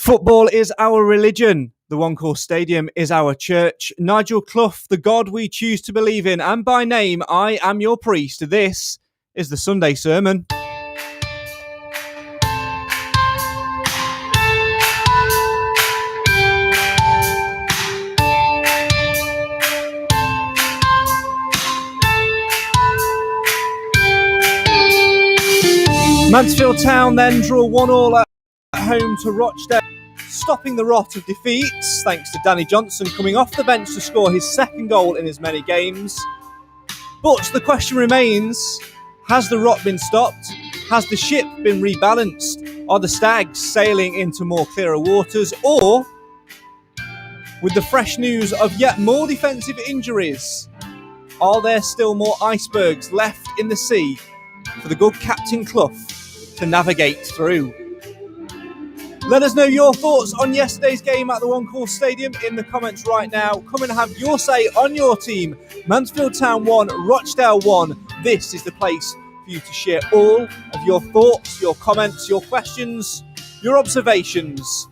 Football is our religion. The One Course Stadium is our church. Nigel Clough, the God we choose to believe in, and by name, I am your priest. This is the Sunday Sermon. Mansfield Town then draw 1-1 at home to Rochdale, stopping the rot of defeats thanks to Danny Johnson coming off the bench to score his second goal in as many games. But the question remains, has the rot been stopped? Has the ship been rebalanced? Are the Stags sailing into more clearer waters? Or, with the fresh news of yet more defensive injuries, are there still more icebergs left in the sea for the good Captain Clough to navigate through? Let us know your thoughts on yesterday's game at the One Course Stadium in the comments right now. Come and have your say on your team. Mansfield Town 1, Rochdale 1. This is the place for you to share all of your thoughts, your comments, your questions, your observations.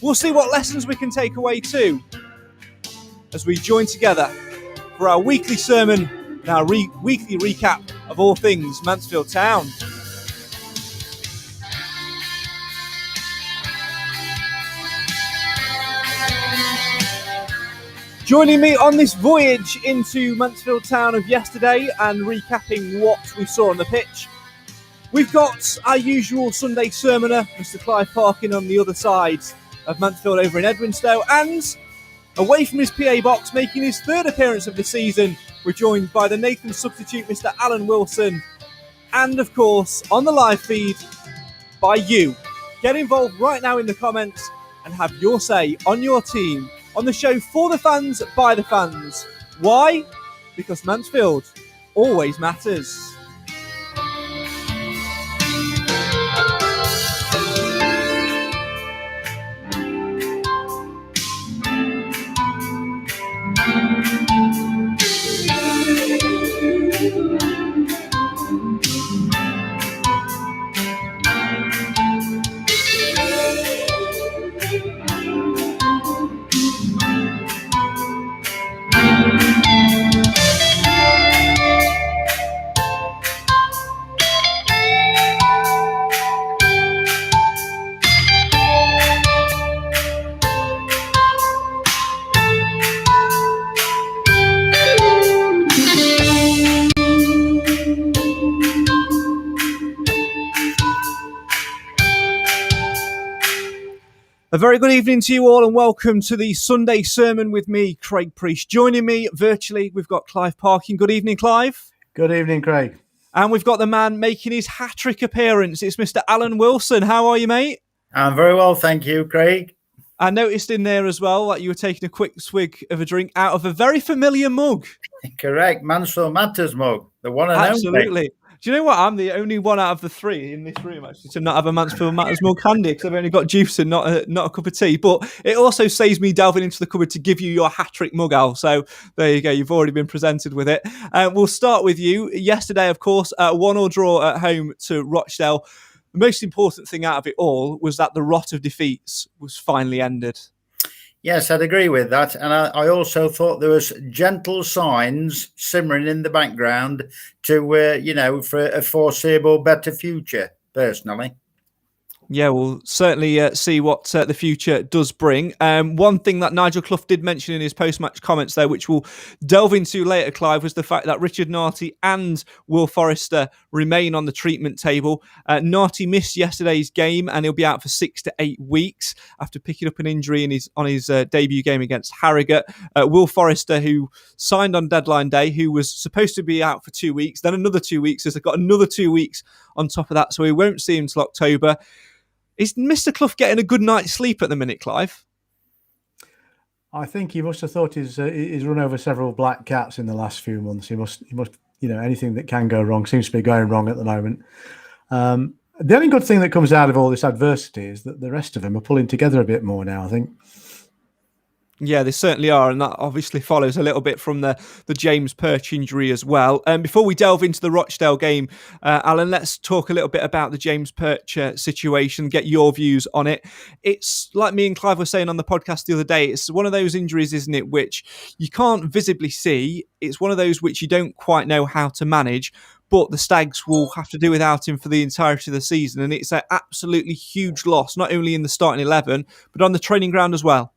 We'll see what lessons we can take away too as we join together for our weekly sermon and our weekly recap of all things Mansfield Town. Joining me on this voyage into Mansfield Town of yesterday and recapping what we saw on the pitch, we've got our usual Sunday sermoner, Mr. Clive Parkin, on the other side of Mansfield over in Edwinstowe, and away from his PA box, making his third appearance of the season, we're joined by the Nathan substitute, Mr. Alan Wilson, and of course, on the live feed, by you. Get involved right now in the comments and have your say on your team on the show for the fans, by the fans. Why? Because Mansfield always matters. A very good evening to you all and welcome to the Sunday Sermon with me, Craig Priest. Joining me virtually, we've got Clive Parkin. Good evening, Clive. Good evening, Craig. And we've got the man making his hat-trick appearance. It's Mr. Alan Wilson. How are you, mate? I'm very well, thank you, Craig. I noticed in there as well that you were taking a quick swig of a drink out of a very familiar mug. Correct, Mansfield Matters mug, the one and only. Absolutely. Do you know what? I'm the only one out of the three in this room actually to not have a Mansfield Matters mug handy because I've only got juice and not a cup of tea. But it also saves me delving into the cupboard to give you your hat-trick mug, Al. So there you go. You've already been presented with it. We'll start with you. Yesterday, of course, 1-1 draw at home to Rochdale. The most important thing out of it all was that the rot of defeats was finally ended. Yes, I'd agree with that. And I also thought there was gentle signs simmering in the background to, for a foreseeable better future, personally. Yeah, we'll certainly see what the future does bring. One thing that Nigel Clough did mention in his post-match comments there, which we'll delve into later, Clive, was the fact that Richard Narty and Will Forrester remain on the treatment table. Narty missed yesterday's game and he'll be out for 6 to 8 weeks after picking up an injury on his debut game against Harrogate. Will Forrester, who signed on deadline day, who was supposed to be out for 2 weeks, then another 2 weeks, has got another 2 weeks on top of that, so we won't see him till October. Is Mr. Clough getting a good night's sleep at the minute, Clive? I think he must have thought he's run over several black cats in the last few months. He must, anything that can go wrong seems to be going wrong at the moment. The only good thing that comes out of all this adversity is that the rest of them are pulling together a bit more now, I think. Yeah, they certainly are, and that obviously follows a little bit from the James Perch injury as well. Before we delve into the Rochdale game, Alan, let's talk a little bit about the James Perch situation, get your views on it. It's like me and Clive were saying on the podcast the other day, it's one of those injuries, isn't it, which you can't visibly see. It's one of those which you don't quite know how to manage, but the Stags will have to do without him for the entirety of the season, and it's an absolutely huge loss, not only in the starting 11, but on the training ground as well.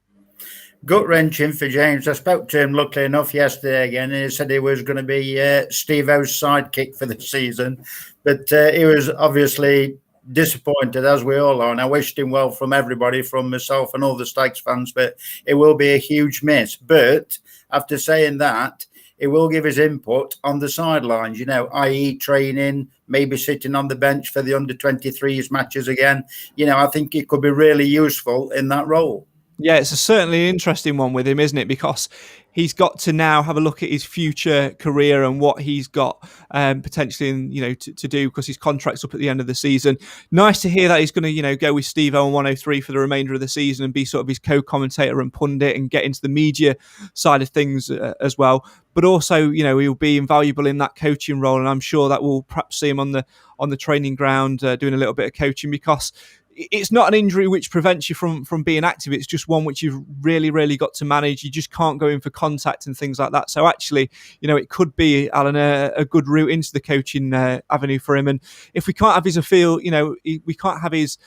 Gut wrenching for James. I spoke to him, luckily enough, yesterday again, and he said he was going to be Steve-O's sidekick for the season. But he was obviously disappointed, as we all are, and I wished him well from everybody, from myself and all the Stags fans, but it will be a huge miss. But after saying that, he will give his input on the sidelines, i.e. training, maybe sitting on the bench for the under-23s matches again. I think it could be really useful in that role. Yeah, it's certainly an interesting one with him, isn't it? Because he's got to now have a look at his future career and what he's got potentially, to do, because his contract's up at the end of the season. Nice to hear that he's going to, go with Steve-O on 103 for the remainder of the season and be sort of his co-commentator and pundit and get into the media side of things as well. But also, he'll be invaluable in that coaching role, and I'm sure that we'll perhaps see him on the training ground doing a little bit of coaching, because it's not an injury which prevents you from being active. It's just one which you've really, really got to manage. You just can't go in for contact and things like that. So actually, it could be, Alan, a good route into the coaching avenue for him. And if we can't have his appeal, we can't have his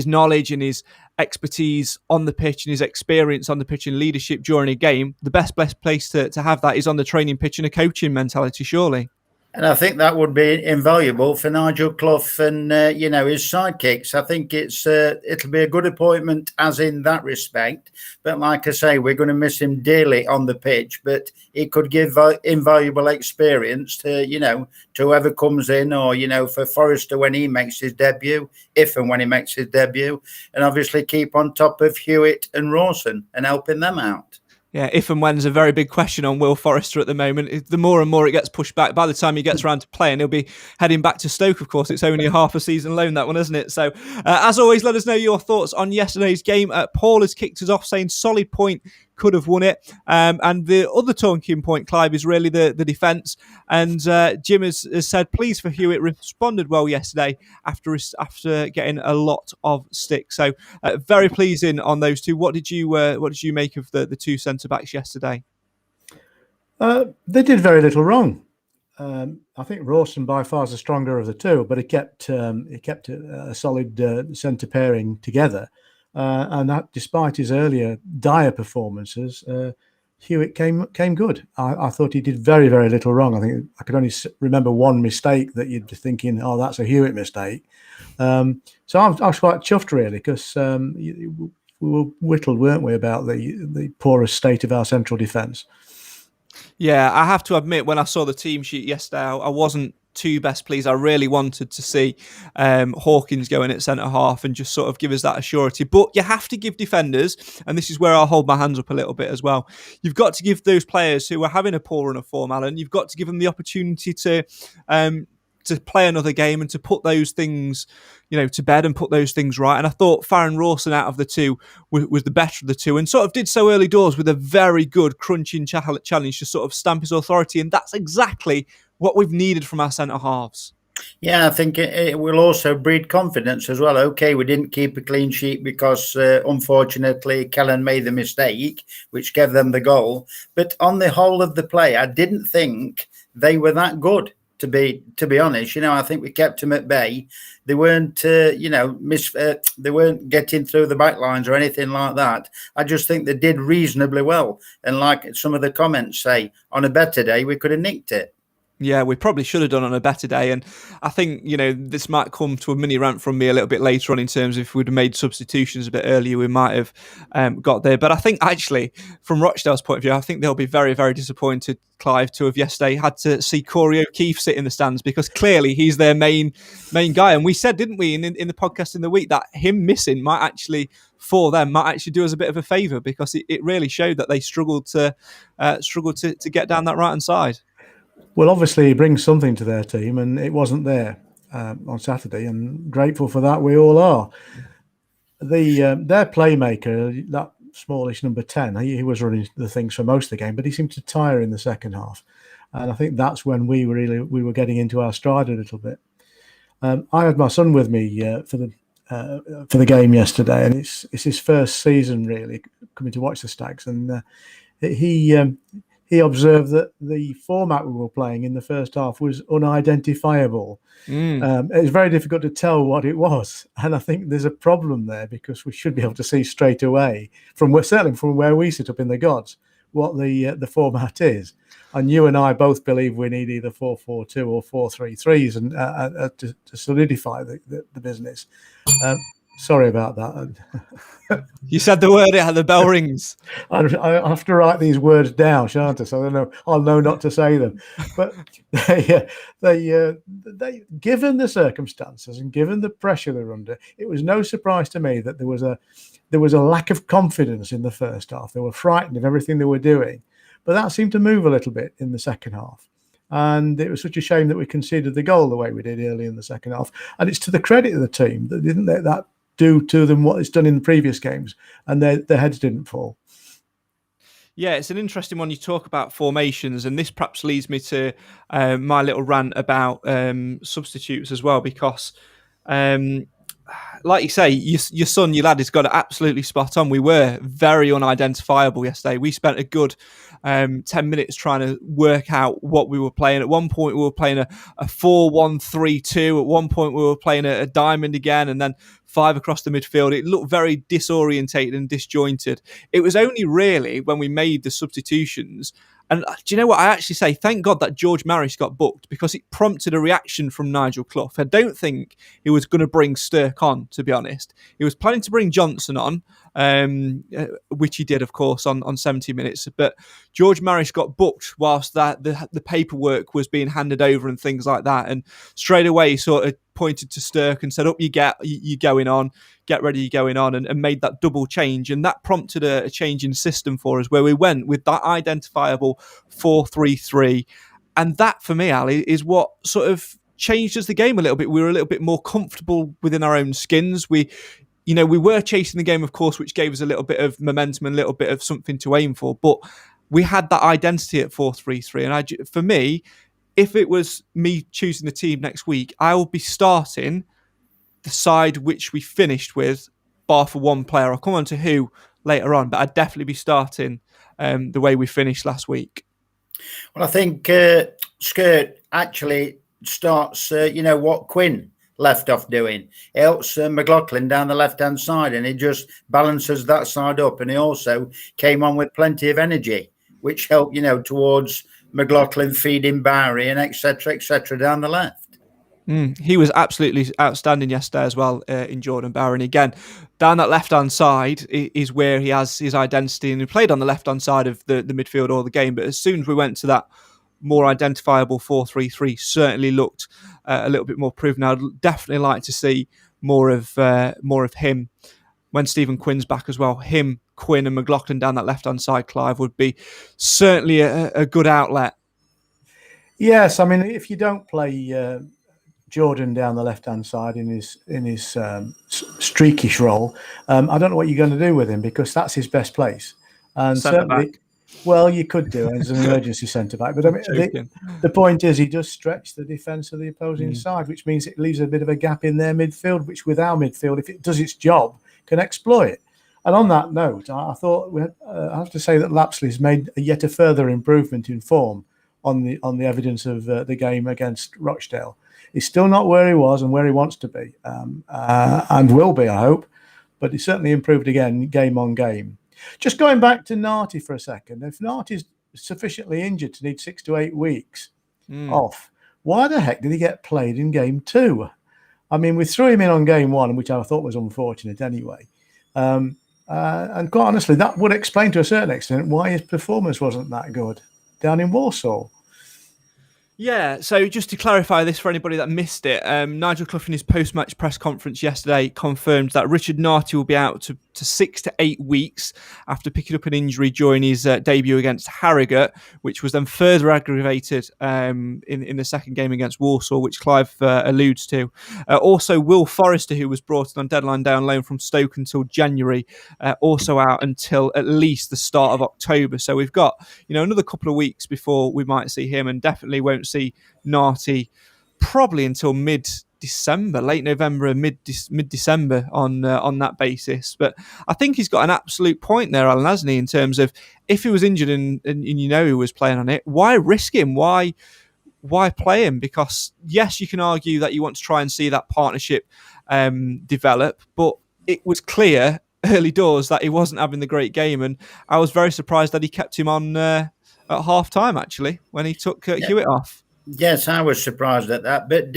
knowledge and his expertise on the pitch and his experience on the pitch and leadership during a game, the best place to have that is on the training pitch and a coaching mentality, surely. And I think that would be invaluable for Nigel Clough and, his sidekicks. I think it'll be a good appointment as in that respect. But like I say, we're going to miss him dearly on the pitch, but it could give invaluable experience to whoever comes in, or, for Forrester when he makes his debut, if and when he makes his debut, and obviously keep on top of Hewitt and Rawson and helping them out. Yeah, if and when's a very big question on Will Forrester at the moment. The more and more it gets pushed back, by the time he gets around to playing, he'll be heading back to Stoke, of course. It's only a half a season loan, that one, isn't it? So, as always, let us know your thoughts on yesterday's game. Paul has kicked us off saying solid point, could have won it. And the other talking point, Clive, is really the defence. And Jim has said, pleased for Hewitt, responded well yesterday after getting a lot of stick. So very pleasing on those two. What did you make of the two centre backs yesterday? They did very little wrong. I think Rawson by far is the stronger of the two, but he kept a solid centre pairing together. And that, despite his earlier dire performances, Hewitt came good. I thought he did very, very little wrong. I think I could only remember one mistake that you'd be thinking, oh, that's a Hewitt mistake. So I was quite chuffed, really, because we were whittled, weren't we, about the poorest state of our central defence. Yeah, I have to admit, when I saw the team sheet yesterday, I wasn't too best pleased. I really wanted to see Hawkins go in at centre half and just sort of give us that assurity. But you have to give defenders, and this is where I'll hold my hands up a little bit as well, you've got to give those players who are having a poor run of form, Alan, you've got to give them the opportunity to play another game and to put those things, to bed and put those things right. And I thought Farron Rawson out of the two was the better of the two, and sort of did so early doors with a very good crunching challenge to sort of stamp his authority. And that's exactly what we've needed from our centre halves. Yeah, I think it will also breed confidence as well. Okay, we didn't keep a clean sheet because, unfortunately, Kellen made the mistake, which gave them the goal. But on the whole of the play, I didn't think they were that good. To be honest, I think we kept them at bay. They weren't, they weren't getting through the back lines or anything like that. I just think they did reasonably well. And like some of the comments say, on a better day, we could have nicked it. Yeah, we probably should have done on a better day. And I think, this might come to a mini rant from me a little bit later on in terms of if we'd have made substitutions a bit earlier, we might have got there. But I think actually, from Rochdale's point of view, I think they'll be very, very disappointed, Clive, to have yesterday had to see Corey O'Keefe sit in the stands, because clearly he's their main guy. And we said, didn't we, in the podcast in the week, that him missing might actually do us a bit of a favour, because it really showed that they struggled to get down that right-hand side. Well, obviously he brings something to their team, and it wasn't there on Saturday, and grateful for that we all are. Their playmaker, smallish number 10. He was running the things for most of the game, but he seemed to tire in the second half. And I think that's when we were getting into our stride a little bit. I had my son with me for the game yesterday, and it's his first season really coming to watch the Stags, and he observed that the format we were playing in the first half was unidentifiable. It was very difficult to tell what it was, and I think there's a problem there because we should be able to see straight away certainly from where we sit up in the gods what the format is. And you and I both believe we need either 4-4-2 or 4-3-3s and to solidify the business. Sorry about that. You said the word, it had the bell rings. I have to write these words down, shan't I? So I'll know not to say them. But they, given the circumstances and given the pressure they're under, it was no surprise to me that there was a lack of confidence in the first half. They were frightened of everything they were doing, but that seemed to move a little bit in the second half. And it was such a shame that we conceded the goal the way we did early in the second half. And it's to the credit of the team that didn't let that do to them what it's done in the previous games, and their heads didn't fall. Yeah, it's an interesting one. You talk about formations, and this perhaps leads me to my little rant about substitutes as well, because like you say, your son, your lad, has got it absolutely spot on. We were very unidentifiable yesterday. We spent a good 10 minutes trying to work out what we were playing. At one point, we were playing a 4-1-3-2. At one point, we were playing a diamond again, and then 5 across the midfield. It looked very disorientated and disjointed. It was only really when we made the substitutions. And do you know what? I actually say, thank God that George Marish got booked, because it prompted a reaction from Nigel Clough. I don't think he was going to bring Stirk on, to be honest. He was planning to bring Johnson on, which he did, of course, on 70 minutes. But George Marish got booked whilst the paperwork was being handed over and things like that. And straight away, he sort of pointed to Stirk and said, "Up you get, you're going on, get ready, you're going on," and made that double change. And that prompted a change in system for us, where we went with that identifiable 4-3-3. And that, for me, Ali, is what sort of changed us the game a little bit. We were a little bit more comfortable within our own skins. We were chasing the game, of course, which gave us a little bit of momentum and a little bit of something to aim for. But we had that identity at 4-3-3. And for me, if it was me choosing the team next week, I will be starting the side which we finished with, bar for one player. I'll come on to who later on, but I'd definitely be starting the way we finished last week. Well, I think Skirt actually starts, what Quinn left off doing. It helps McLaughlin down the left-hand side, and it just balances that side up. And he also came on with plenty of energy, which helped, towards McLaughlin feeding Barry and et cetera, down the left. He was absolutely outstanding yesterday as well in Jordan Barry. And again, down that left-hand side is where he has his identity, and he played on the left-hand side of the midfield all the game. But as soon as we went to that more identifiable 4-3-3, certainly looked a little bit more proven. I'd definitely like to see more of him when Stephen Quinn's back as well. Him, Quinn and McLaughlin down that left-hand side, Clive, would be certainly a good outlet. Yes, I mean, if you don't play Jordan down the left-hand side in his streakish role, I don't know what you're going to do with him, because that's his best place. And certainly, well, you could do it as an emergency centre-back. But I mean, the point is, he does stretch the defence of the opposing side, which means it leaves a bit of a gap in their midfield, which with our midfield, if it does its job, can exploit. And on that note, I thought I have to say that Lapsley's made yet a further improvement in form on the evidence of the game against Rochdale. He's still not where he was and where he wants to be, and will be, I hope. But he certainly improved again, game on game. Just going back to Narty for a second, if Narty's sufficiently injured to need 6 to 8 weeks off, why the heck did he get played in game 2? I mean, we threw him in on game 1, which I thought was unfortunate anyway. And quite honestly, that would explain to a certain extent why his performance wasn't that good down in Warsaw. Yeah, so just to clarify this for anybody that missed it, Nigel Clough in his post-match press conference yesterday confirmed that Richard Narty will be out to 6 to 8 weeks after picking up an injury during his debut against Harrogate, which was then further aggravated in the second game against Walsall, which Clive alludes to. Also, Will Forrester, who was brought in on deadline day on loan from Stoke until January, also out until at least the start of October. So we've got another couple of weeks before we might see him, and definitely won't see Narty probably until mid-December, late November, mid-December on that basis. But I think he's got an absolute point there, Alan, hasn't he, in terms of if he was injured and he was playing on it, why risk him? Why play him? Because yes, you can argue that you want to try and see that partnership develop, but it was clear early doors that he wasn't having the great game, and I was very surprised that he kept him on at half time, actually, when he took Hewitt off. Yes, I was surprised at that. But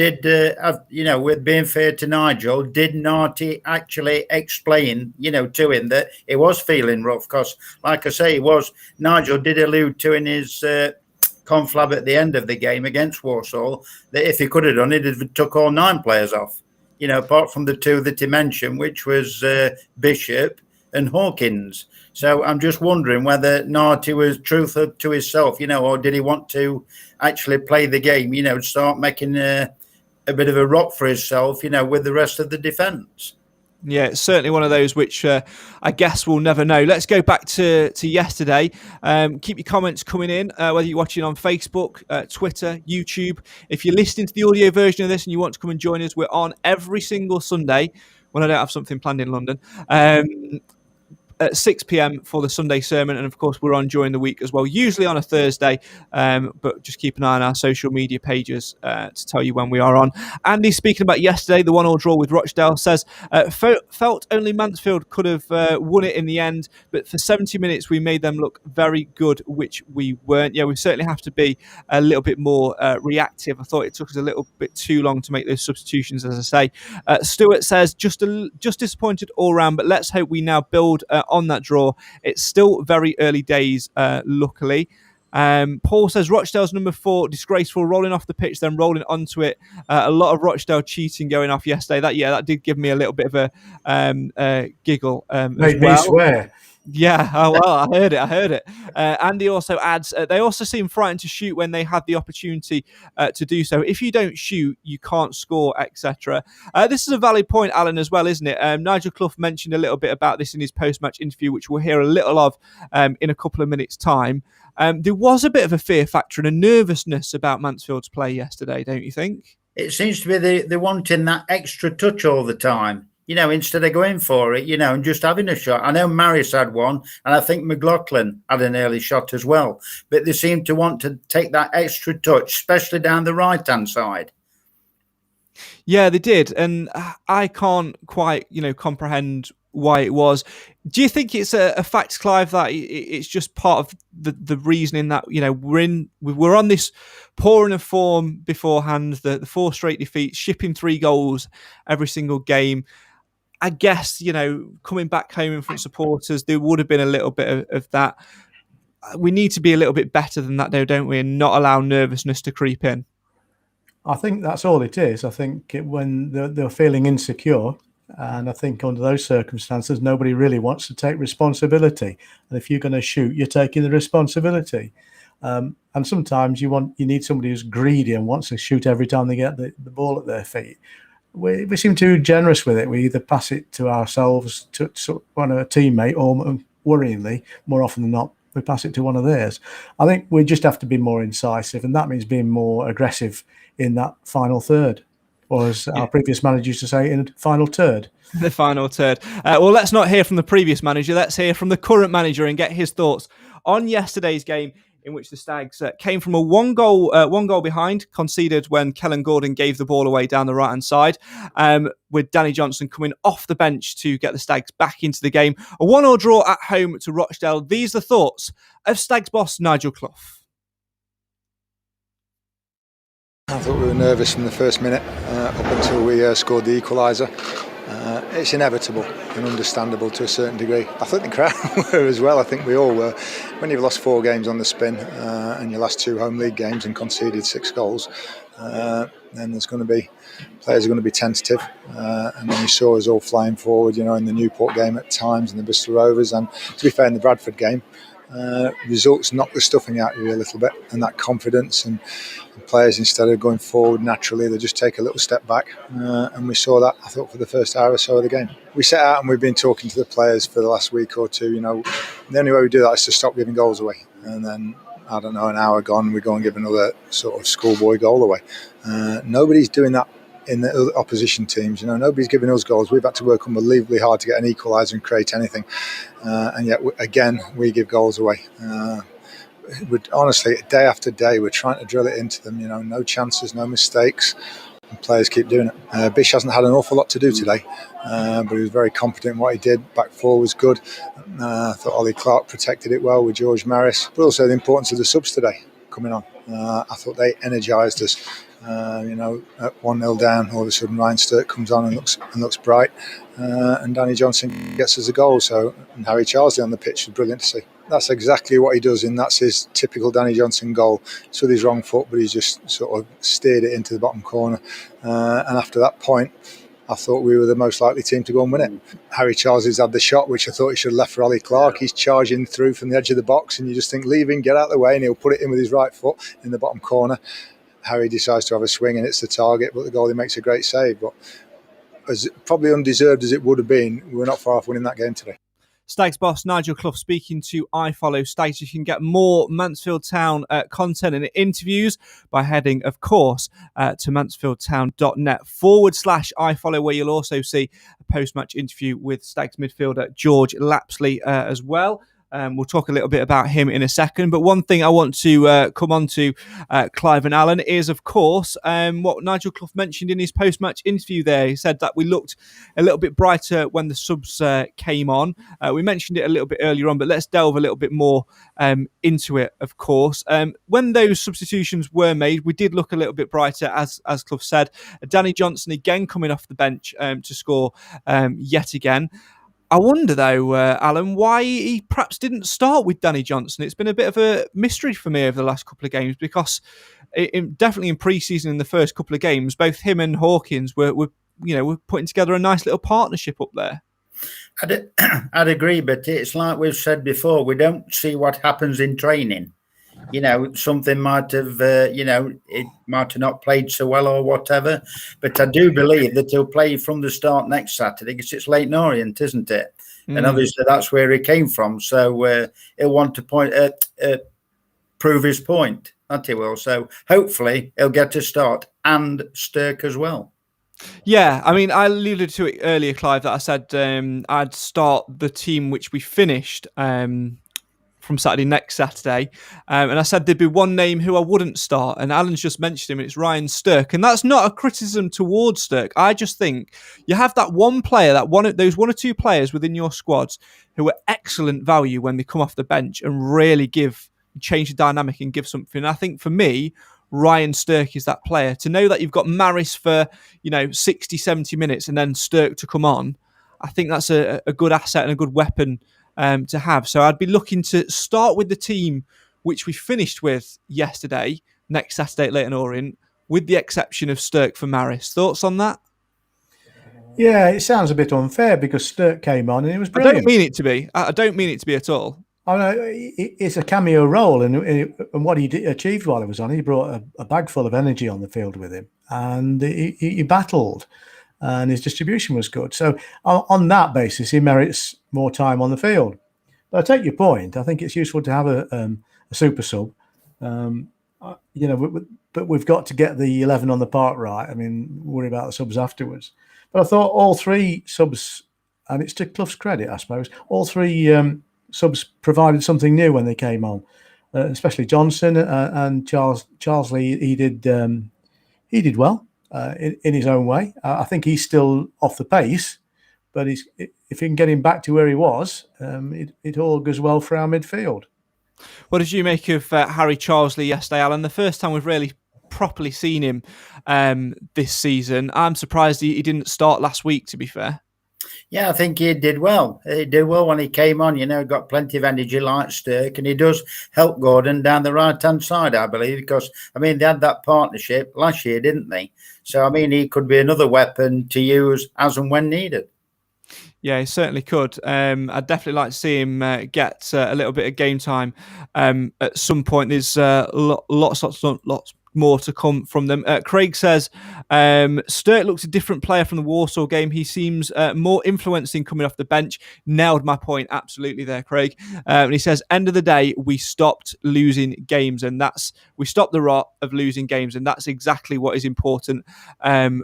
with being fair to Nigel, did Narty actually explain, to him that he was feeling rough? Because, like I say, Nigel did allude to in his conflab at the end of the game against Walsall that if he could have done it, he'd took all 9 players off. Apart from the 2 that he mentioned, which was Bishop and Hawkins. So I'm just wondering whether Narty was truthful to himself, or did he want to actually play the game, start making a bit of a rock for himself, with the rest of the defence. Yeah, it's certainly one of those which I guess we'll never know. Let's go back to yesterday. Keep your comments coming in, whether you're watching on Facebook, Twitter, YouTube. If you're listening to the audio version of this and you want to come and join us, we're on every single Sunday when I don't have something planned in London. At 6 p.m. for the Sunday sermon, and of course we're on during the week as well, usually on a Thursday, but just keep an eye on our social media pages to tell you when we are on. Andy, speaking about yesterday, the 1-1 draw with Rochdale, says felt only Mansfield could have won it in the end, but for 70 minutes we made them look very good, which we weren't. Yeah, we certainly have to be a little bit more reactive. I thought it took us a little bit too long to make those substitutions, as I say. Stuart says just disappointed all round, but let's hope we now build on that draw. It's still very early days, luckily. Paul says Rochdale's number 4, disgraceful, rolling off the pitch, then rolling onto it. A lot of Rochdale cheating going off yesterday. That did give me a little bit of a giggle. Made me swear. Yeah, well, I heard it. Andy also adds, they also seem frightened to shoot when they had the opportunity to do so. If you don't shoot, you can't score, etc. This is a valid point, Alan, as well, isn't it? Nigel Clough mentioned a little bit about this in his post-match interview, which we'll hear a little of in a couple of minutes' time. There was a bit of a fear factor and a nervousness about Mansfield's play yesterday, don't you think? It seems to be they're wanting that extra touch all the time. Instead of going for it, and just having a shot. I know Marius had one, and I think McLaughlin had an early shot as well. But they seem to want to take that extra touch, especially down the right-hand side. Yeah, they did. And I can't quite, comprehend why it was. Do you think it's a fact, Clive, that it's just part of the reasoning that, we're on this pouring of form beforehand, the 4 straight defeats, shipping 3 goals every single game? I guess, coming back home in front of supporters, there would have been a little bit of that. We need to be a little bit better than that, though, don't we? And not allow nervousness to creep in. I think that's all it is. I think when they're feeling insecure, and I think under those circumstances, nobody really wants to take responsibility. And if you're going to shoot, you're taking the responsibility. And sometimes you need somebody who's greedy and wants to shoot every time they get the ball at their feet. We seem too generous with it. We either pass it to ourselves, to one of a teammate, or worryingly, more often than not, we pass it to one of theirs. I think we just have to be more incisive, and that means being more aggressive in that final third, or as our previous manager used to say, in final turd. The final turd. Well, let's not hear from the previous manager. Let's hear from the current manager and get his thoughts on yesterday's game, in which the Stags came from a one goal behind, conceded when Kellen Gordon gave the ball away down the right-hand side, with Danny Johnson coming off the bench to get the Stags back into the game. A 1-1 draw at home to Rochdale. These are the thoughts of Stags boss Nigel Clough. I thought we were nervous from the first minute up until we scored the equaliser. It's inevitable and understandable to a certain degree. I think the crowd were as well. I think we all were. When you've lost 4 games on the spin and your last 2 home league games and conceded 6 goals, then there's going to be players are going to be tentative. And then you saw us all flying forward, in the Newport game at times and the Bristol Rovers, and to be fair, in the Bradford game. Results knock the stuffing out of you a little bit, and that confidence and players, instead of going forward naturally, they just take a little step back, and we saw that, I thought, for the first hour or so of the game. We set out and we've been talking to the players for the last week or two. The only way we do that is to stop giving goals away, and then I don't know, an hour gone, we go and give another sort of schoolboy goal away. Nobody's doing that in the other opposition teams. Nobody's giving us goals. We've had to work unbelievably hard to get an equaliser and create anything, and yet again we give goals away. Honestly, day after day we're trying to drill it into them. No chances, no mistakes, and players keep doing it. Bish hasn't had an awful lot to do today, but he was very competent in what he did. Back four was good. I thought Ollie Clark protected it well with George Maris, but also the importance of the subs today coming on. I thought they energised us. At 1-0 down, all of a sudden Ryan Sturt comes on and looks bright, and Danny Johnson gets us a goal. And Harry Charlesley on the pitch was brilliant to see. That's exactly what he does, and that's his typical Danny Johnson goal. It's with his wrong foot, but he's just sort of steered it into the bottom corner. And after that point, I thought we were the most likely team to go and win it. Harry Charlesley's had the shot, which I thought he should have left for Ollie Clark. He's charging through from the edge of the box, and you just think, leave him, get out of the way, and he'll put it in with his right foot in the bottom corner. Harry decides to have a swing and it's the target, but the goalie makes a great save. But as probably undeserved as it would have been, we're not far off winning that game today. Stags boss Nigel Clough speaking to iFollow Stags. You can get more Mansfield Town content and interviews by heading, of course, to mansfieldtown.net/iFollow, where you'll also see a post-match interview with Stags midfielder George Lapsley as well. We'll talk a little bit about him in a second. But one thing I want to come on to, Clive and Alan, is, of course, what Nigel Clough mentioned in his post-match interview there. He said that we looked a little bit brighter when the subs came on. We mentioned it a little bit earlier on, but let's delve a little bit more into it, of course. When those substitutions were made, we did look a little bit brighter, as Clough said. Danny Johnson again coming off the bench to score yet again. I wonder, though, Alan, why he perhaps didn't start with Danny Johnson. It's been a bit of a mystery for me over the last couple of games, because definitely in pre-season, in the first couple of games, both him and Hawkins were putting together a nice little partnership up there. I'd agree, but it's like we've said before, we don't see what happens in training. Something might have, it might have not played so well or whatever. But I do believe that he'll play from the start next Saturday, because it's Leighton Orient, isn't it? And obviously that's where he came from. So he'll want to prove his point, that he will. So hopefully he'll get to start, and Stirk as well. Yeah, I mean, I alluded to it earlier, Clive, that I said I'd start the team which we finished from Saturday, next Saturday. And I said there'd be one name who I wouldn't start, and Alan's just mentioned him, and it's Ryan Stirk. And that's not a criticism towards Stirk. I just think you have that one player, those one or two players within your squads who are excellent value when they come off the bench and really change the dynamic and give something. And I think for me, Ryan Stirk is that player. To know that you've got Maris for 60, 70 minutes and then Stirk to come on, I think that's a good asset and a good weapon to have. So I'd be looking to start with the team which we finished with yesterday, next Saturday at Leighton Orient, with the exception of Stirk for Maris. Thoughts on that? Yeah, it sounds a bit unfair, because Stirk came on and it was brilliant. I don't mean it to be. I don't mean it to be at all. Oh, no, it's a cameo role, and what he achieved while he was on, he brought a bag full of energy on the field with him, and he battled, and his distribution was good. So on that basis, he merits more time on the field. But I take your point. I think it's useful to have a super sub, but we've got to get the 11 on the park right. I mean, worry about the subs afterwards. But I thought all three subs, and it's to Clough's credit, I suppose, all three subs provided something new when they came on, especially Johnson and Charlesley. He did well in his own way. I think he's still off the pace, but if you can get him back to where he was, it all goes well for our midfield. What did you make of Harry Charlesley yesterday, Alan? The first time we've really properly seen him this season. I'm surprised he didn't start last week, to be fair. Yeah, I think he did well. He did well when he came on, got plenty of energy like Stirk, and he does help Gordon down the right-hand side, I believe, because, they had that partnership last year, didn't they? So, he could be another weapon to use as and when needed. Yeah, he certainly could. I'd definitely like to see him get a little bit of game time at some point. There's lots more to come from them. Craig says Sturt looks a different player from the Warsaw game. He seems more influencing coming off the bench. Nailed my point absolutely there, Craig. And he says, end of the day, we stopped losing games, and we stopped the rot of losing games, and that's exactly what is important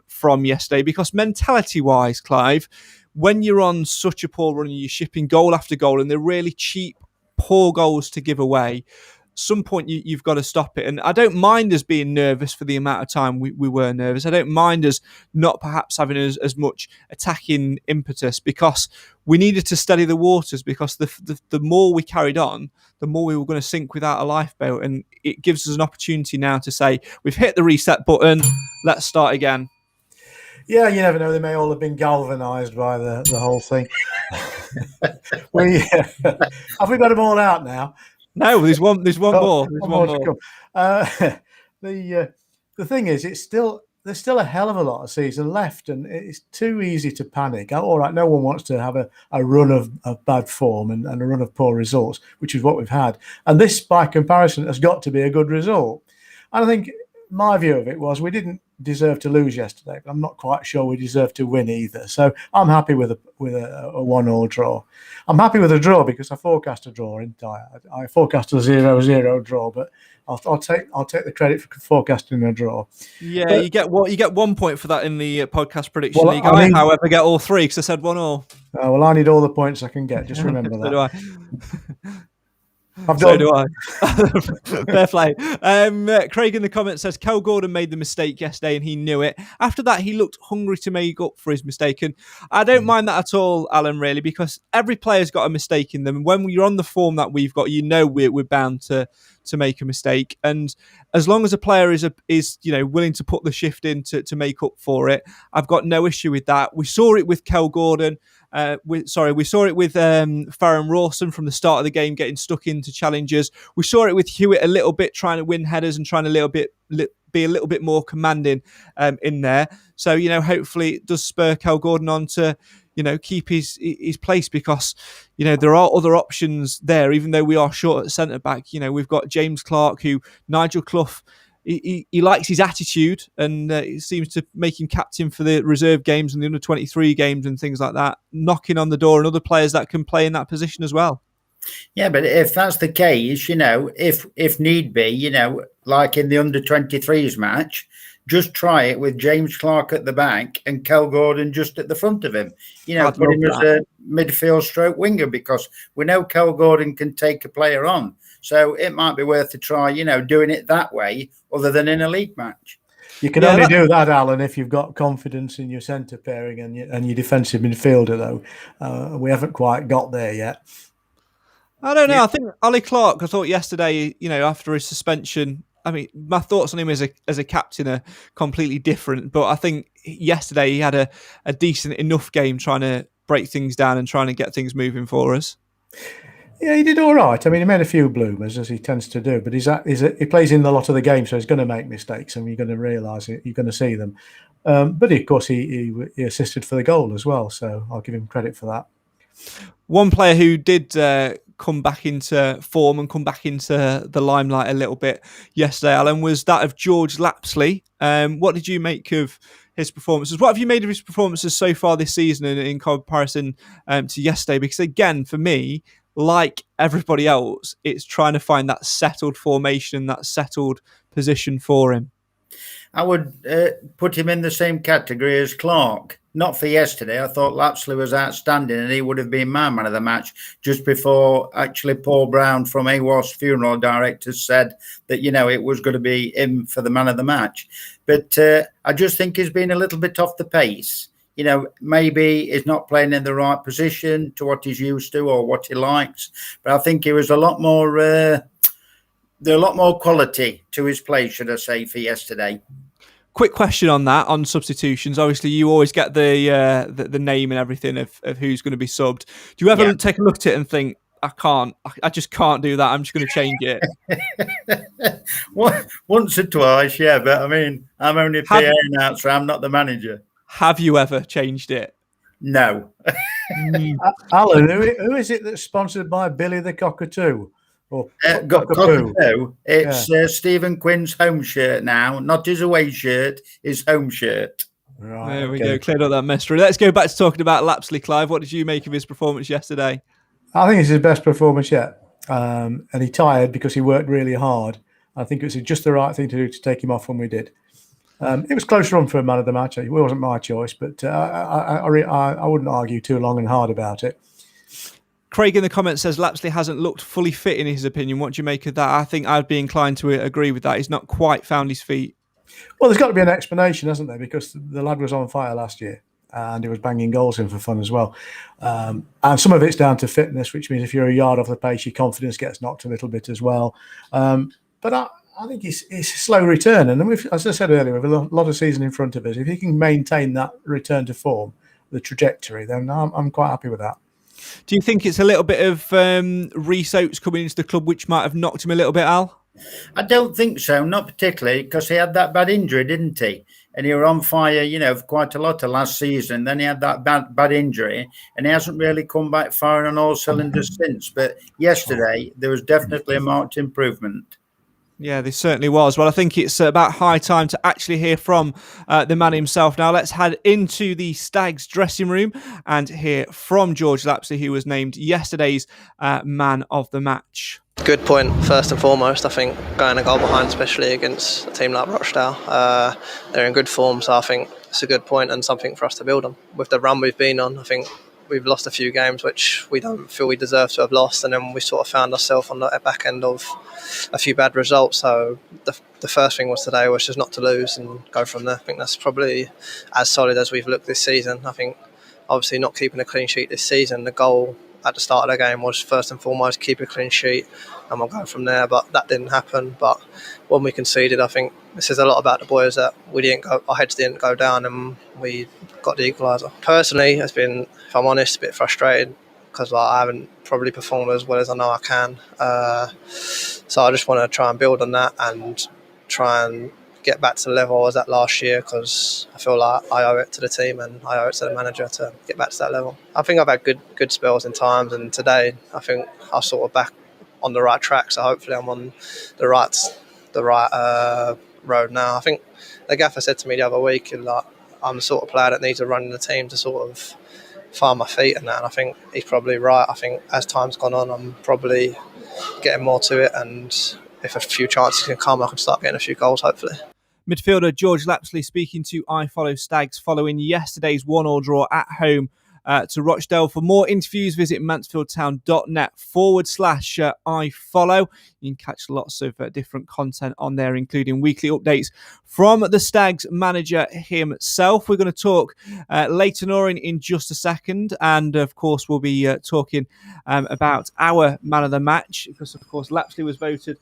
from yesterday. Because mentality-wise, Clive, when you're on such a poor run and you're shipping goal after goal and they're really cheap, poor goals to give away, some point you've got to stop it. And I don't mind us being nervous for the amount of time we were nervous. I don't mind us not perhaps having as much attacking impetus, because we needed to steady the waters, because the more we carried on, the more we were going to sink without a lifeboat. And it gives us an opportunity now to say, we've hit the reset button, let's start again. Yeah, you never know. They may all have been galvanised by the whole thing. Have we got them all out now? No, there's one more. There's one more. To come. The thing is, there's still a hell of a lot of season left, and it's too easy to panic. All right, no one wants to have a run of bad form and a run of poor results, which is what we've had. And this, by comparison, has got to be a good result. And I think my view of it was we didn't deserve to lose yesterday, but I'm not quite sure we deserve to win either. So I'm happy with a 1-1 draw. I'm happy with a draw because I forecast a draw, didn't I? I forecast a 0-0 draw, but I'll take the credit for forecasting a draw. Yeah, but you get 1 point for that in the podcast prediction league. I however, get all 3 because I said 1-1. Well, I need all the points I can get. Just remember that. So do I. So do I. Fair play. Craig in the comments says Kel Gordon made the mistake yesterday and he knew it. After that, he looked hungry to make up for his mistake. And I don't mind that at all, Alan, really, because every player's got a mistake in them. When you're on the form that we've got, we're bound to make a mistake. And as long as a player is willing to put the shift in to make up for it, I've got no issue with that. We saw it with Kel Gordon. We saw it with Farron Rawson from the start of the game getting stuck into challenges. We saw it with Hewitt a little bit trying to win headers and trying to be a little bit more commanding in there. So, hopefully it does spur Kel Gordon on to, keep his place, because, there are other options there, even though we are short at centre-back. We've got James Clark, who Nigel Clough, he likes his attitude, and it seems to make him captain for the reserve games and the under-23 games and things like that, knocking on the door and other players that can play in that position as well. Yeah, but if that's the case, if need be, like in the under-23s match, just try it with James Clark at the back and Kel Gordon just at the front of him. Put him as a midfield stroke winger, because we know Kel Gordon can take a player on. So it might be worth a try, doing it that way, other than in a league match. You can only do that, Alan, if you've got confidence in your centre pairing and your defensive midfielder, though. We haven't quite got there yet. I don't know. Yeah. I think Ollie Clark, I thought yesterday, after his suspension, my thoughts on him as a captain are completely different. But I think yesterday he had a decent enough game trying to break things down and trying to get things moving for us. Yeah, he did all right. He made a few bloomers, as he tends to do, but he plays in a lot of the games, so he's going to make mistakes, and you're going to realise it. You're going to see them. But of course, he assisted for the goal as well, so I'll give him credit for that. One player who did come back into form and come back into the limelight a little bit yesterday, Alan, was that of George Lapsley. What did you make of his performances? What have you made of his performances so far this season in comparison to yesterday? Because again, for me, like everybody else, it's trying to find that settled formation, that settled position for him. I would put him in the same category as Clark. Not for yesterday. I thought Lapsley was outstanding and he would have been my man of the match just before actually Paul Brown from AWAS funeral directors said that, it was going to be him for the man of the match. But I just think he's been a little bit off the pace. Maybe he's not playing in the right position to what he's used to or what he likes. But I think he was a lot more There's a lot more quality to his play, should I say, for yesterday. Quick question on that, on substitutions. Obviously, you always get the name and everything of who's going to be subbed. Do you ever take a look at it and think, I just can't do that, I'm just going to change it? Once or twice, yeah, but I mean, I'm only a PA announcer, I'm not the manager. Have you ever changed it? No. Alan, who is it that's sponsored by Billy the Cockatoo? Or Cockapoo? It's Stephen Quinn's home shirt now, not his away shirt, his home shirt. Right, there we go, cleared up that mystery. Let's go back to talking about Lapsley. Clive, what did you make of his performance yesterday? I think it's his best performance yet. And he tired because he worked really hard. I think it was just the right thing to do to take him off when we did. It was close run for a man of the match. It wasn't my choice, but I wouldn't argue too long and hard about it. Craig in the comments says Lapsley hasn't looked fully fit in his opinion. What do you make of that? I think I'd be inclined to agree with that. He's not quite found his feet. Well, there's got to be an explanation, hasn't there? Because the lad was on fire last year and he was banging goals in for fun as well. And some of it's down to fitness, which means if you're a yard off the pace, your confidence gets knocked a little bit as well. But I think it's a slow return. And as I said earlier, with a lot of season in front of us, if he can maintain that return to form, the trajectory, then I'm quite happy with that. Do you think it's a little bit of Rhys Oates coming into the club which might have knocked him a little bit, Al? I don't think so, not particularly, because he had that bad injury, didn't he? And he was on fire, for quite a lot of last season. Then he had that bad injury, and he hasn't really come back firing on all cylinders since. But yesterday, there was definitely a marked improvement. Yeah, there certainly was. Well, I think it's about high time to actually hear from the man himself. Now, let's head into the Stags dressing room and hear from George Lapsley, who was named yesterday's man of the match. Good point, first and foremost. I think going a goal behind, especially against a team like Rochdale, they're in good form, so I think it's a good point and something for us to build on. With the run we've been on, I think we've lost a few games which we don't feel we deserve to have lost, and then we sort of found ourselves on the back end of a few bad results. So the first thing was today was just not to lose and go from there. I think that's probably as solid as we've looked this season. I think obviously not keeping a clean sheet this season, the goal at the start of the game was first and foremost keep a clean sheet and we'll go from there, but that didn't happen. But when we conceded, I think this is a lot about the boys that our heads didn't go down and we got the equaliser. Personally, it's been, if I'm honest, a bit frustrated because I haven't probably performed as well as I know I can. So I just want to try and build on that and try and get back to the level I was at last year, because I feel like I owe it to the team and I owe it to the manager to get back to that level. I think I've had good spells in times, and today I think I'm sort of back on the right track, so hopefully I'm on the right road now. I think the gaffer said to me the other week, like, I'm the sort of player that needs to run in the team to sort of find my feet and that, and I think he's probably right. I think as time's gone on, I'm probably getting more to it, and if a few chances can come, I can start getting a few goals, hopefully. Midfielder George Lapsley speaking to I Follow Stags following yesterday's 1-1 draw at home to Rochdale. For more interviews, visit mansfieldtown.net/I Follow. You can catch lots of different content on there, including weekly updates from the Stags manager himself. We're going to talk Leighton Orient in just a second, and of course we'll be talking about our man of the match, because of course Lapsley was voted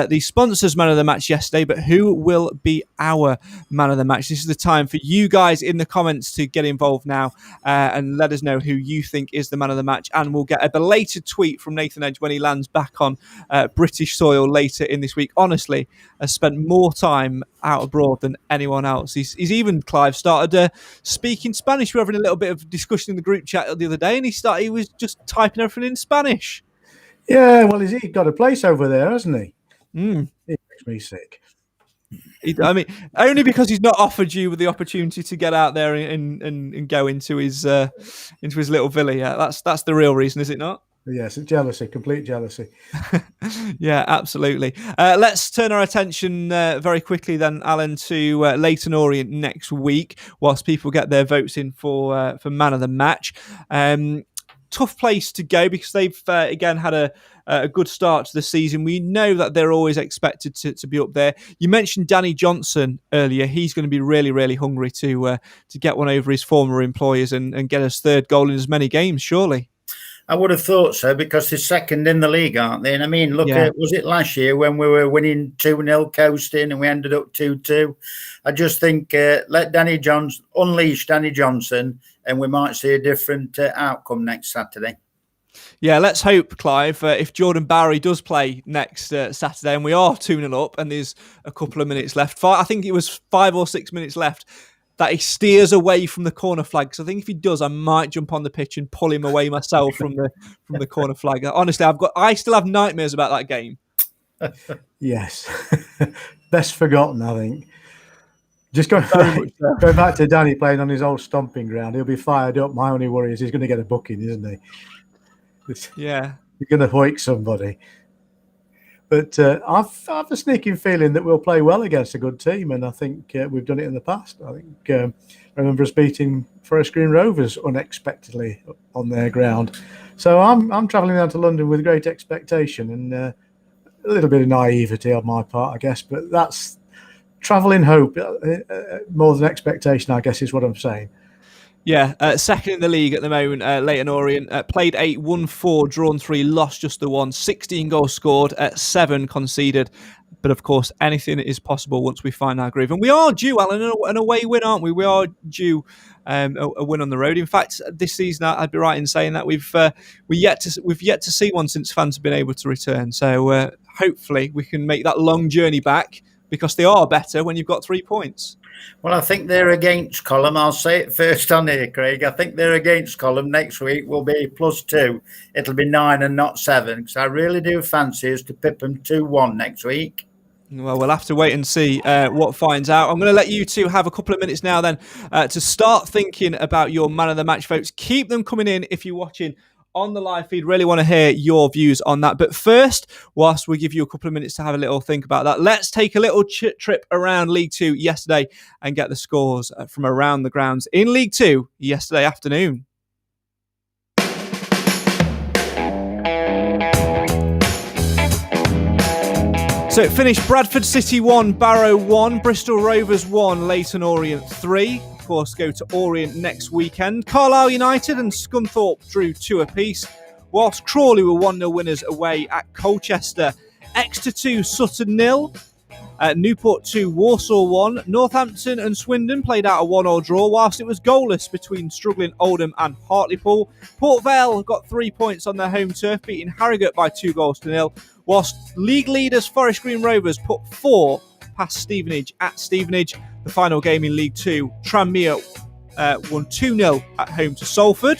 the sponsors man of the match yesterday, but who will be our man of the match? This is the time for you guys in the comments to get involved now and let us know who you think is the man of the match, and we'll get a belated tweet from Nathan Edge when he lands back on British soil later in this week. Honestly, has spent more time out abroad than anyone else. He's even, Clive, started speaking Spanish. We were having a little bit of discussion in the group chat the other day, and he was just typing everything in Spanish. Yeah, well, he's got a place over there, hasn't he? It makes me sick. I mean, only because he's not offered you the opportunity to get out there and go into his little villa. Yeah, that's the real reason, is it not? Yes, jealousy, complete jealousy. Yeah, absolutely. Let's turn our attention very quickly then, Alan, to Leighton Orient next week, whilst people get their votes in for man of the match. Tough place to go because they've again had a good start to the season. We know that they're always expected to be up there. You mentioned Danny Johnson earlier. He's going to be really, really hungry to get one over his former employers and get his third goal in as many games, surely. I would have thought so because they're second in the league, aren't they? And I mean, look Yeah. at, was it last year when we were winning 2-0 coasting and we ended up 2-2? I just think let unleash Danny Johnson, and we might see a different outcome next Saturday. Yeah, let's hope, Clive, if Jordan Barry does play next Saturday and we are 2-0 up and there's a couple of minutes left, I think it was 5 or 6 minutes left, that he steers away from the corner flag. So I think if he does, I might jump on the pitch and pull him away myself from the corner flag. Honestly, I still have nightmares about that game. Yes. Best forgotten, I think. Just going back to Danny playing on his old stomping ground, he'll be fired up. My only worry is he's going to get a booking, isn't he? Yeah. You're going to hoik somebody. But I've a sneaking feeling that we'll play well against a good team, and I think we've done it in the past. I think I remember us beating Forest Green Rovers unexpectedly on their ground. So I'm travelling down to London with great expectation and a little bit of naivety on my part, I guess. But that's travel in hope more than expectation, I guess, is what I'm saying. Yeah, second in the league at the moment, Leyton Orient. Played 8, won 4, drawn 3, lost just the 1. 16 goals scored, 7 conceded. But of course, anything is possible once we find our groove. And we are due, Alan, an away win, aren't we? We are due a win on the road. In fact, this season, I'd be right in saying that we've yet to see one since fans have been able to return. So hopefully we can make that long journey back, because they are better when you've got 3 points. Well, I think they're against column. I'll say it first on here, Craig. I think they're against column next week will be +2. It'll be 9 and not 7. Because I really do fancy us to pip them 2-1 next week. Well, we'll have to wait and see what finds out. I'm going to let you two have a couple of minutes now then to start thinking about your man of the match votes. Keep them coming in if you're watching on the live feed. Really want to hear your views on that. But first, whilst we give you a couple of minutes to have a little think about that, let's take a little trip around League Two yesterday and get the scores from around the grounds in League Two yesterday afternoon. So it finished Bradford City 1, Barrow 1, Bristol Rovers 1, Leyton Orient 3. Of course, go to Orient next weekend. Carlisle United and Scunthorpe drew 2 apiece, whilst Crawley were 1-0 winners away at Colchester. Exeter 2, Sutton 0. Newport 2, Warsaw 1. Northampton and Swindon played out a 1-1 draw, whilst it was goalless between struggling Oldham and Hartlepool. Port Vale got 3 points on their home turf, beating Harrogate by 2-0, whilst league leaders Forest Green Rovers put 4 past Stevenage at Stevenage. The final game in League Two, Tranmere won 2-0 at home to Salford.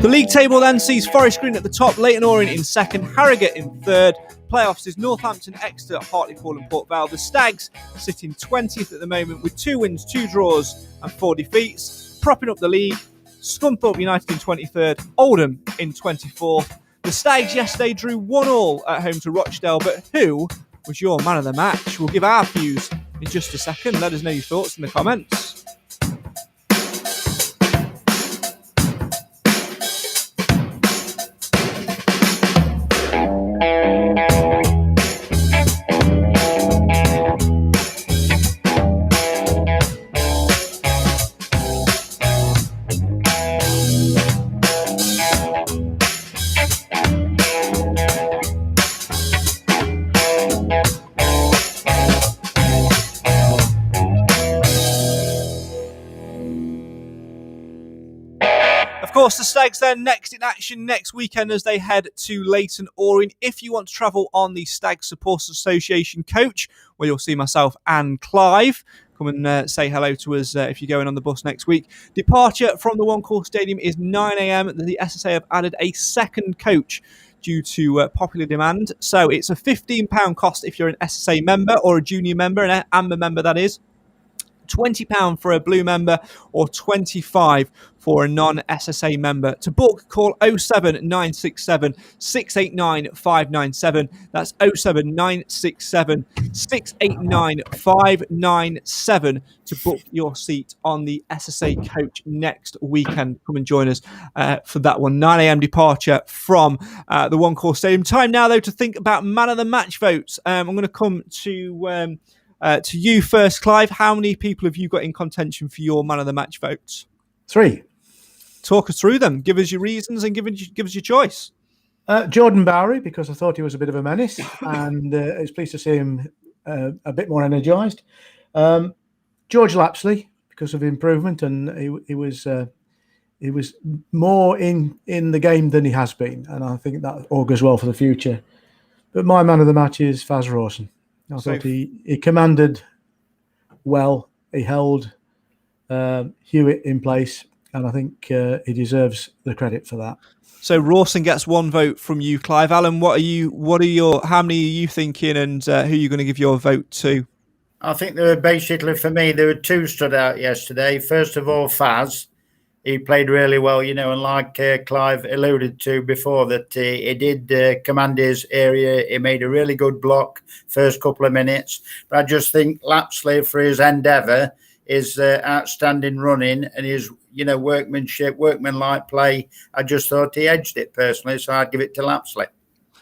The league table then sees Forest Green at the top, Leyton Orient in second, Harrogate in third. Playoffs is Northampton, Exeter, Hartlepool and Port Vale. The Stags sit in 20th at the moment with 2 wins, 2 draws and 4 defeats. Propping up the league, Scunthorpe United in 23rd, Oldham in 24th. The Stags yesterday drew 1-1 at home to Rochdale, but who was your man of the match? We'll give our views in just a second. Let us know your thoughts in the comments. Of course, the Stags then next in action next weekend as they head to Leyton Orient. If you want to travel on the Stags Supporters Association coach, where you'll see myself and Clive, come and say hello to us if you're going on the bus next week. Departure from the One Call Stadium is 9 a.m. The SSA have added a second coach due to popular demand. So it's a £15 cost if you're an SSA member or a junior member, an amber member that is. £20 for a blue member or £25 for a non-SSA member. To book, call 07967 689 597. That's 07967 689 597 to book your seat on the SSA coach next weekend. Come and join us for that one. 9 a.m. departure from the One Call Stadium. Time now, though, to think about man of the match votes. I'm going to come to you first, Clive. How many people have you got in contention for your man of the match votes? 3. Talk us through them. Give us your reasons and give us your choice. Jordan Bowery, because I thought he was a bit of a menace, and I was pleased to see him a bit more energised. George Lapsley, because of improvement, and he was more in the game than he has been, and I think that augurs well for the future. But my man of the match is Faz Rawson. I thought he commanded well. He held Hewitt in place, and I think he deserves the credit for that. So Rawson gets one vote from you, Clive. Alan, how many are you thinking, and who are you going to give your vote to? I think there were basically, for me, there were two stood out yesterday. First of all, Faz. He played really well, and like Clive alluded to before, that he did command his area. He made a really good block first couple of minutes. But I just think Lapsley, for his endeavour, his outstanding running and his, workmanship, workmanlike play, I just thought he edged it personally. So I'd give it to Lapsley.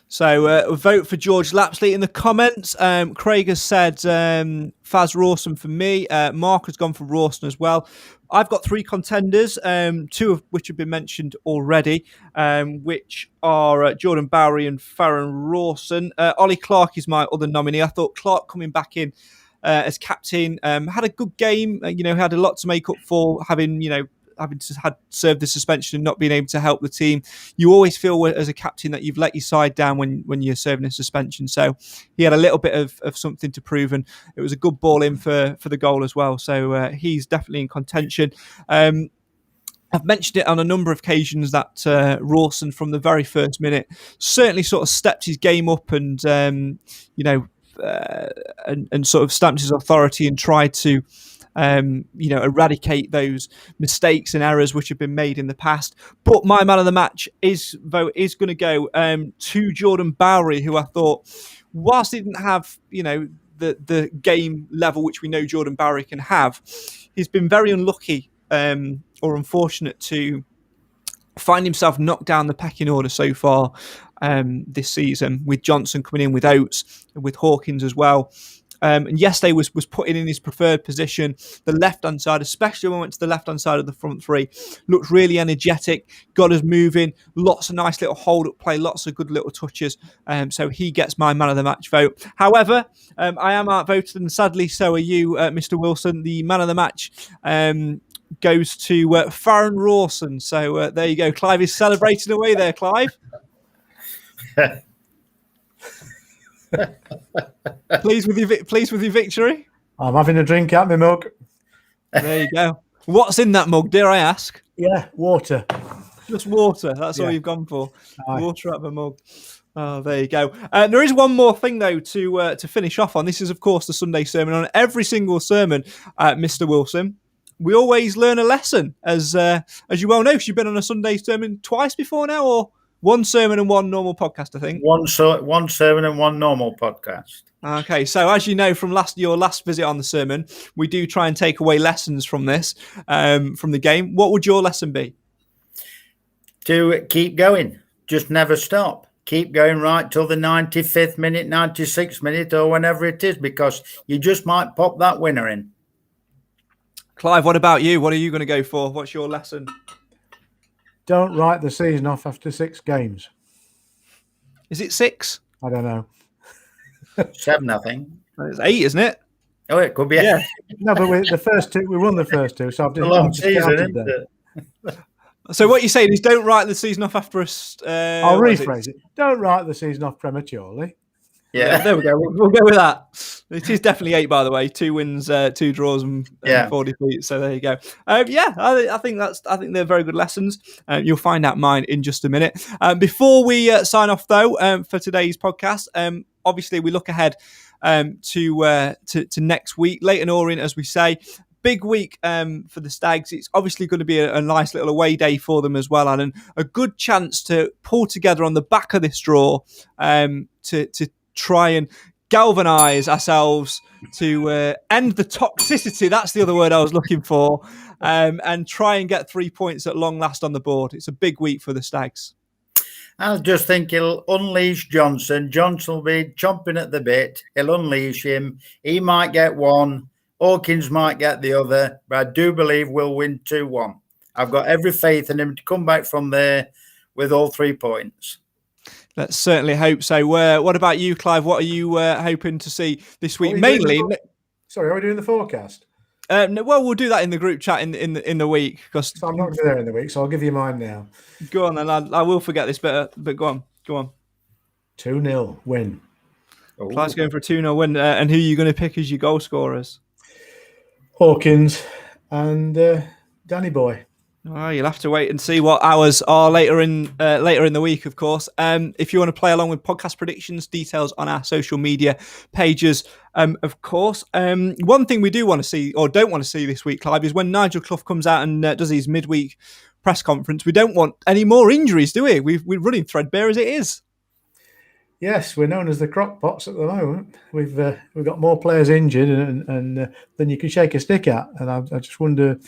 So vote for George Lapsley in the comments. Craig has said Faz Rawson for me. Mark has gone for Rawson as well. I've got three contenders, two of which have been mentioned already, which are Jordan Bowery and Farron Rawson. Ollie Clark is my other nominee. I thought Clark coming back in as captain had a good game. Had a lot to make up for having served the suspension and not being able to help the team. You always feel as a captain that you've let your side down when you're serving a suspension. So he had a little bit of something to prove, and it was a good ball in for the goal as well. So he's definitely in contention. I've mentioned it on a number of occasions that Rawson, from the very first minute, certainly sort of stepped his game up and sort of stamped his authority and tried to eradicate those mistakes and errors which have been made in the past. But my man of the match is going to go to Jordan Bowery, who I thought, whilst he didn't have the game level which we know Jordan Bowery can have, he's been very unlucky or unfortunate to find himself knocked down the pecking order so far this season, with Johnson coming in with Oates and with Hawkins as well. And yesterday was put in his preferred position. The left-hand side, especially when we went to the left-hand side of the front three, looked really energetic, got us moving, lots of nice little hold-up play, lots of good little touches. So he gets my man of the match vote. However, I am outvoted, and sadly so are you, Mr. Wilson. The man of the match goes to Farron Rawson. So there you go. Clive is celebrating away there, Clive. Pleased with your victory? I'm having a drink out my mug. There you go. What's in that mug, dare I ask? Yeah, water. Just water. That's all you've gone for. Aye. Water out of a mug. Oh, there you go. There is one more thing, though, to finish off on. This is, of course, the Sunday sermon. On every single sermon, Mr. Wilson, we always learn a lesson, as you well know, because you've been on a Sunday sermon twice before now, or one sermon and one normal podcast, I think. One sermon and one normal podcast. Okay, so as you know from your last visit on the sermon, we do try and take away lessons from this, from the game. What would your lesson be? To keep going. Just never stop. Keep going right till the 95th minute, 96th minute, or whenever it is, because you just might pop that winner in. Clive, what about you? What are you going to go for? What's your lesson? Don't write the season off after 6 games. Is it 6? I don't know. 7, I think. It's 8, isn't it? Oh, it could be. Yeah. No, but we won the first two. So I've just, a long season, isn't it? So what you're saying is don't write the season off after I'll rephrase it. Don't write the season off prematurely. Yeah, there we go. We'll go with that. It is definitely 8, by the way. 2 wins, 2 draws, and 4 defeats. So there you go. I think they're very good lessons. You'll find out mine in just a minute. Before we sign off, though, for today's podcast, obviously we look ahead to next week. Leighton Orient, as we say. Big week for the Stags. It's obviously going to be a nice little away day for them as well, Alan. A good chance to pull together on the back of this draw to try and galvanise ourselves to end the toxicity. That's the other word I was looking for. And try and get 3 points at long last on the board. It's a big week for the Stags. I just think he'll unleash Johnson. Johnson will be chomping at the bit. He'll unleash him. He might get one. Hawkins might get the other. But I do believe we'll win 2-1. I've got every faith in him to come back from there with all 3 points. Let's certainly hope so. What about you, Clive? What are you hoping to see this week? Sorry, are we doing the forecast? No, well, we'll do that in the group chat in the week. Because I'm not there in the week, so I'll give you mine now. Go on, and I will forget this better, but go on. 2-0 win. Clive's going for a 2-0 win. And who are you going to pick as your goal scorers? Hawkins and Danny Boy. Oh, you'll have to wait and see what ours are later in the week, of course. If you want to play along with podcast predictions, details on our social media pages, of course. One thing we do want to see, or don't want to see this week, Clive, is when Nigel Clough comes out and does his midweek press conference. We don't want any more injuries, do we? We're running threadbare as it is. Yes, we're known as the crockpots at the moment. We've got more players injured and than you can shake a stick at, and I just wonder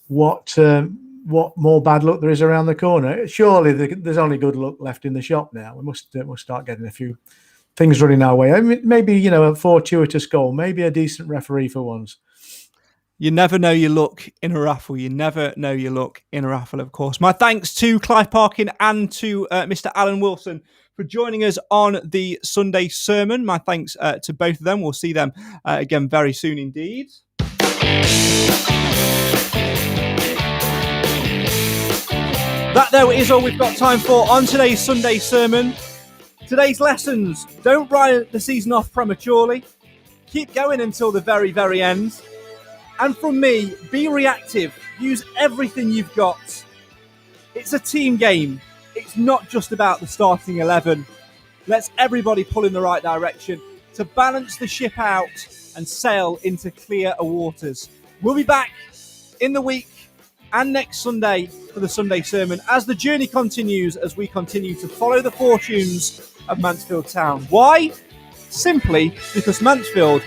what more bad luck there is around the corner. Surely there's only good luck left in the shop now. We must start getting a few things running our way. I mean, maybe a fortuitous goal, maybe a decent referee for once. You never know your luck in a raffle. Of course. My thanks to Clive Parkin and to Mr. Alan Wilson for joining us on the Sunday sermon. My thanks to both of them. We'll see them again very soon indeed. That, though, is all we've got time for on today's Sunday sermon. Today's lessons: don't write the season off prematurely. Keep going until the very, very end. And from me, be reactive. Use everything you've got. It's a team game. It's not just about the starting 11. Let's everybody pull in the right direction to balance the ship out and sail into clearer waters. We'll be back in the week and next Sunday for the Sunday sermon as the journey continues, as we continue to follow the fortunes of Mansfield Town. Why? Simply because Mansfield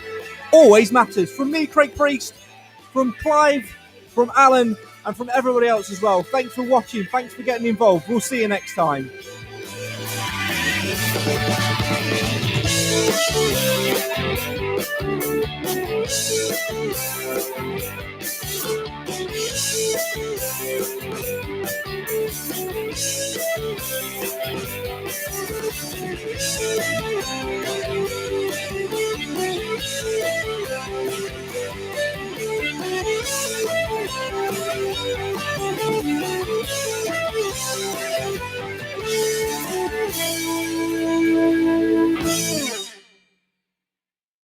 always matters. From me, Craig Priest, from Clive, from Alan, and from everybody else as well. Thanks for watching. Thanks for getting involved. We'll see you next time.